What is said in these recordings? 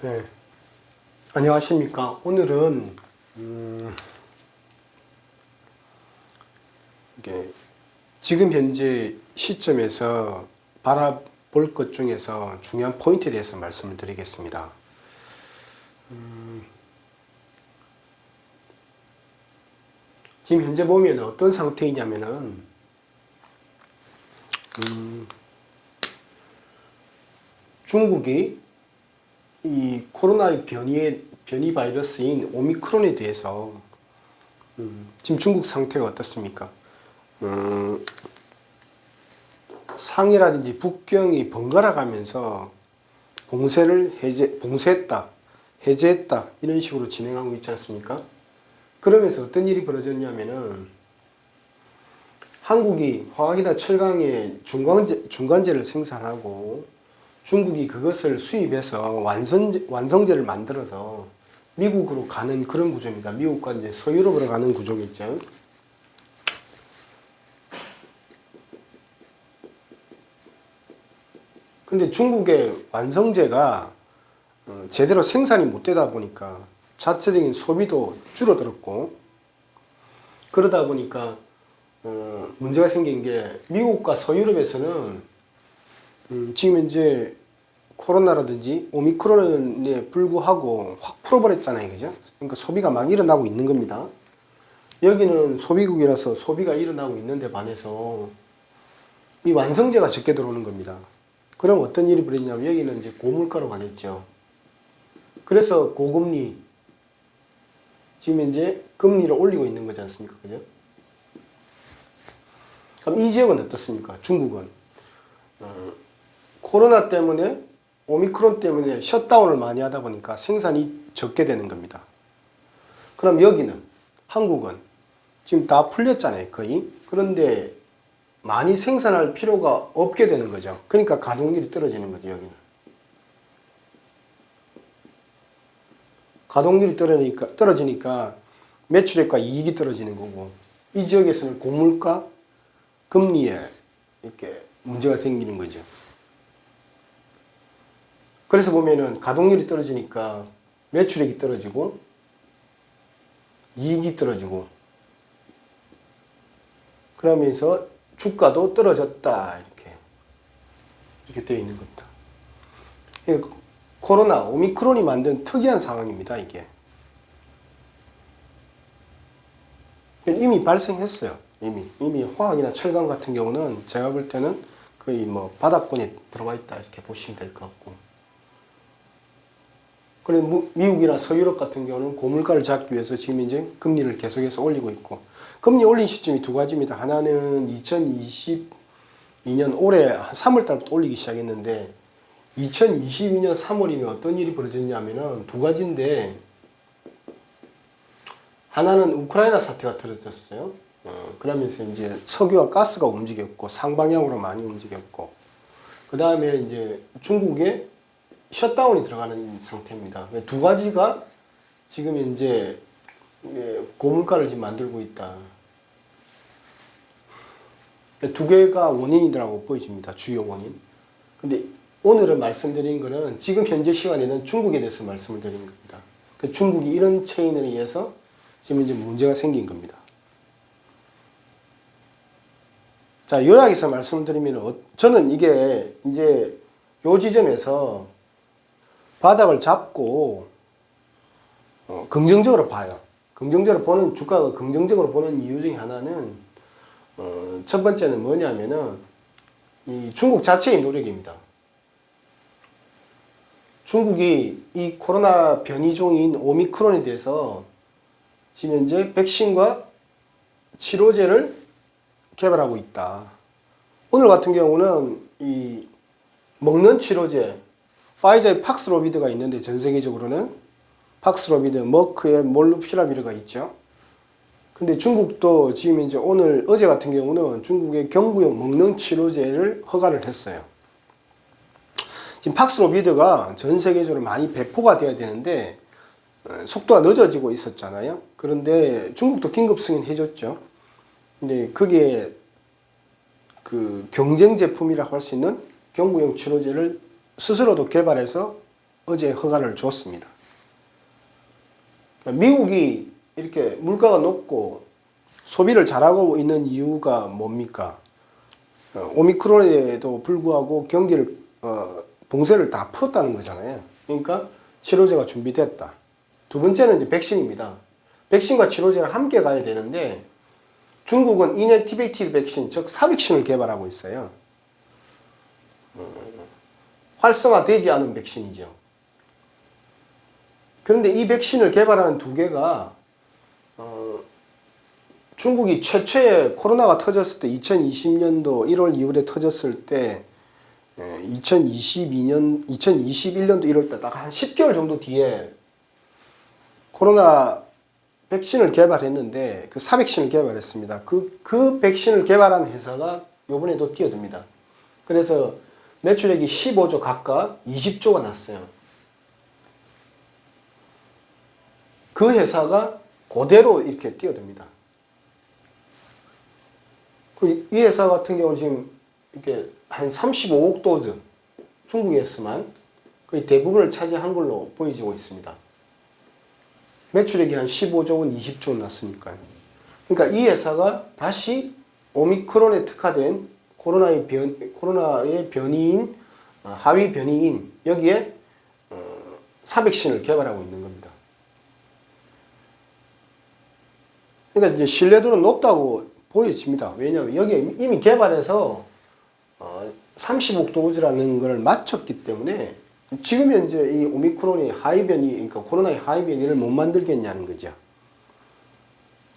네, 안녕하십니까. 오늘은 이게 지금 현재 시점에서 바라볼 것 중에서 중요한 포인트에 대해서 말씀을 드리겠습니다. 지금 현재 보면 어떤 상태이냐면은 중국이 이 코로나의 변이 바이러스인 오미크론에 대해서 지금 중국 상태가 어떻습니까? 상해라든지 북경이 번갈아 가면서 봉쇄했다, 해제했다, 이런 식으로 진행하고 있지 않습니까? 그러면서 어떤 일이 벌어졌냐면은 한국이 화학이나 철강의 중간재를 생산하고 중국이 그것을 수입해서 완성재를 만들어서 미국으로 가는 그런 구조입니다. 미국과 이제 서유럽으로 가는 구조겠죠. 근데 중국의 완성재가 제대로 생산이 못 되다 보니까 자체적인 소비도 줄어들었고, 그러다 보니까 문제가 생긴 게, 미국과 서유럽에서는 지금 이제 코로나라든지 오미크론에 불구하고 확 풀어버렸잖아요. 그죠? 그러니까 소비가 막 일어나고 있는 겁니다. 여기는 소비국이라서 소비가 일어나고 있는데 반해서 이 완성재가 적게 들어오는 겁니다. 그럼 어떤 일이 벌어지냐면, 여기는 이제 고물가로 가겠죠. 그래서 고금리, 지금 이제 금리를 올리고 있는 거지 않습니까? 그죠? 그럼 이 지역은 어떻습니까? 중국은 코로나 때문에, 오미크론 때문에 셧다운을 많이 하다 보니까 생산이 적게 되는 겁니다. 그럼 여기는, 한국은 지금 다 풀렸잖아요, 거의. 그런데 많이 생산할 필요가 없게 되는 거죠. 그러니까 가동률이 떨어지는 거죠, 여기는. 가동률이 떨어지니까 매출액과 이익이 떨어지는 거고, 이 지역에서는 고물가, 금리에 이렇게 문제가 생기는 거죠. 그래서 보면은 가동률이 떨어지니까 매출액이 떨어지고 이익이 떨어지고, 그러면서 주가도 떨어졌다, 이렇게 되어 있는 겁니다. 코로나, 오미크론이 만든 특이한 상황입니다, 이게. 이미 발생했어요. 이미 화학이나 철강 같은 경우는 제가 볼 때는 거의 뭐 바닥권에 들어와 있다, 이렇게 보시면 될 것 같고. 그래, 미국이나 서유럽 같은 경우는 고물가를 잡기 위해서 지금 이제 금리를 계속해서 올리고 있고, 금리 올린 시점이 두 가지입니다. 하나는 2022년 올해 3월 달부터 올리기 시작했는데, 2022년 3월이면 어떤 일이 벌어졌냐면은 두 가지인데, 하나는 우크라이나 사태가 터졌어요. 그러면서 이제 석유와 가스가 움직였고, 상방향으로 많이 움직였고, 그 다음에 이제 중국에 셧다운이 들어가는 상태입니다. 두 가지가 지금 이제 고물가를 지금 만들고 있다. 두 개가 원인이라고 보여집니다. 주요 원인. 근데 오늘은 말씀드린 거는 지금 현재 시간에는 중국에 대해서 말씀을 드린 겁니다. 중국이 이런 체인에 의해서 지금 이제 문제가 생긴 겁니다. 자, 요약해서 말씀드리면, 저는 이게 이제 요 지점에서 바닥을 잡고 긍정적으로 봐요. 주가가 긍정적으로 보는 이유 중에 하나는 첫 번째는 뭐냐면은 이 중국 자체의 노력입니다. 중국이 이 코로나 변이종인 오미크론에 대해서 지금 현재 백신과 치료제를 개발하고 있다. 오늘 같은 경우는 이 먹는 치료제, 파이저의 팍스로비드가 있는데, 전 세계적으로는 팍스로비드, 머크의 몰누피라비르가 있죠. 근데 중국도 지금 이제 어제 같은 경우는 중국의 경구용 먹는 치료제를 허가를 했어요. 지금 팍스로비드가 전 세계적으로 많이 배포가 돼야 되는데 속도가 늦어지고 있었잖아요. 그런데 중국도 긴급 승인해줬죠. 근데 그게 그 경쟁 제품이라고 할 수 있는 경구용 치료제를 스스로도 개발해서 어제 허가를 줬습니다. 미국이 이렇게 물가가 높고 소비를 잘하고 있는 이유가 뭡니까? 오미크론에도 불구하고 경기를 봉쇄를 다 풀었다는 거잖아요. 그러니까 치료제가 준비됐다. 두 번째는 이제 백신입니다. 백신과 치료제를 함께 가야 되는데 중국은 인액티베이티드 백신, 즉 사백신을 개발하고 있어요. 활성화되지 않은 백신이죠. 그런데 이 백신을 개발하는 두 개가 중국이 최초에 코로나가 터졌을 때 2020년도 1월 2월에 터졌을 때 2021년도 1월 때 딱 한 10개월 정도 뒤에 코로나 백신을 개발했는데 그 사백신을 개발했습니다. 그 백신을 개발한 회사가 요번에도 뛰어듭니다. 그래서 매출액이 15조 각각 20조가 났어요. 그 회사가 그대로 이렇게 뛰어듭니다. 이 회사 같은 경우는 지금 이렇게 한 35억 도즈 중국에서만 거의 대부분을 차지한 걸로 보여지고 있습니다. 매출액이 한 15조 원, 20조 원 났으니까요. 그러니까 이 회사가 다시 오미크론에 특화된 코로나의 변이인, 하위 변이인 여기에 사백신을 개발하고 있는 겁니다. 그러니까 이제 신뢰도는 높다고 보여집니다. 왜냐하면 여기에 이미 개발해서 30억 도즈라는 걸 마쳤기 때문에 지금 현재 이 오미크론이 하위 변이, 그러니까 코로나의 하위 변이를 못 만들겠냐는 거죠.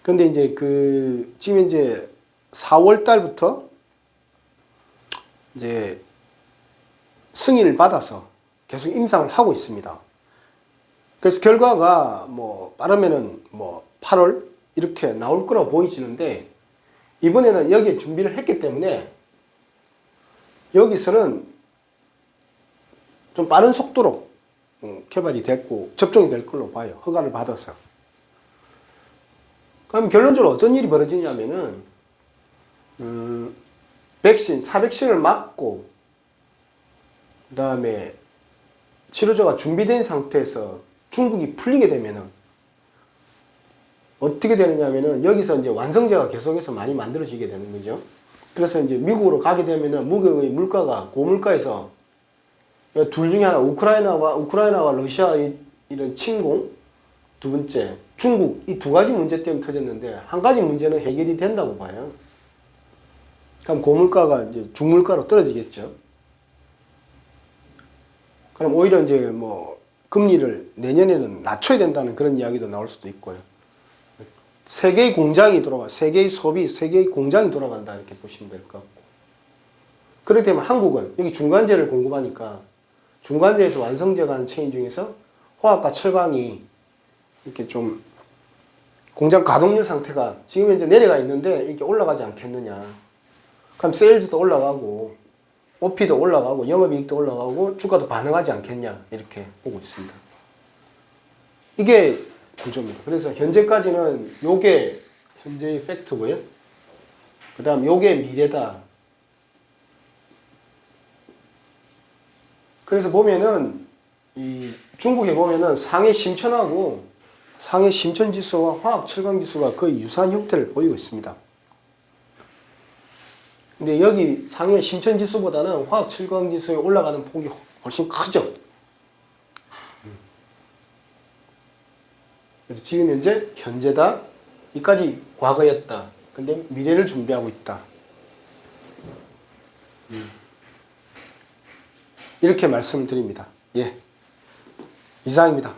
근데 이제 지금 이제 4월 달부터 이제 승인을 받아서 계속 임상을 하고 있습니다. 그래서 결과가 뭐 빠르면은 뭐 8월 이렇게 나올 거라고 보이지는데 이번에는 여기에 준비를 했기 때문에 여기서는 좀 빠른 속도로 개발이 됐고 접종이 될 걸로 봐요. 허가를 받아서. 그럼 결론적으로 어떤 일이 벌어지냐면은 백신, 사백신을 맞고 그 다음에 치료제가 준비된 상태에서 중국이 풀리게 되면은 어떻게 되느냐면은 여기서 이제 완성제가 계속해서 많이 만들어지게 되는 거죠. 그래서 이제 미국으로 가게 되면은 미국의 물가가 고물가에서 둘 중에 하나, 우크라이나와 러시아 이런 침공, 두 번째 중국, 이 두 가지 문제 때문에 터졌는데 한 가지 문제는 해결이 된다고 봐요. 그럼 고물가가 이제 중물가로 떨어지겠죠. 그럼 오히려 이제 뭐 금리를 내년에는 낮춰야 된다는 그런 이야기도 나올 수도 있고요. 세계의 공장이 돌아가, 세계의 소비, 세계의 공장이 돌아간다 이렇게 보시면 될 것 같고. 그렇게 되면 한국은 여기 중간재를 공급하니까 중간재에서 완성재 가는 체인 중에서 화학과 철강이 이렇게 좀 공장 가동률 상태가 지금 현재 내려가 있는데 이렇게 올라가지 않겠느냐. 그럼 세일즈도 올라가고 OP도 올라가고 영업이익도 올라가고 주가도 반응하지 않겠냐 이렇게 보고 있습니다. 이게 구조입니다. 그래서 현재까지는 요게 현재의 팩트고요. 그 다음 요게 미래다. 그래서 보면은 이 중국에 보면은 상해 심천하고 상해 심천 지수와 화학 철강 지수가 거의 유사한 형태를 보이고 있습니다. 근데 여기 상해 심천 지수보다는 화학 철강 지수에 올라가는 폭이 훨씬 크죠. 그래서 지금 현재다. 이까지 과거였다. 근데 미래를 준비하고 있다. 이렇게 말씀드립니다. 예. 이상입니다.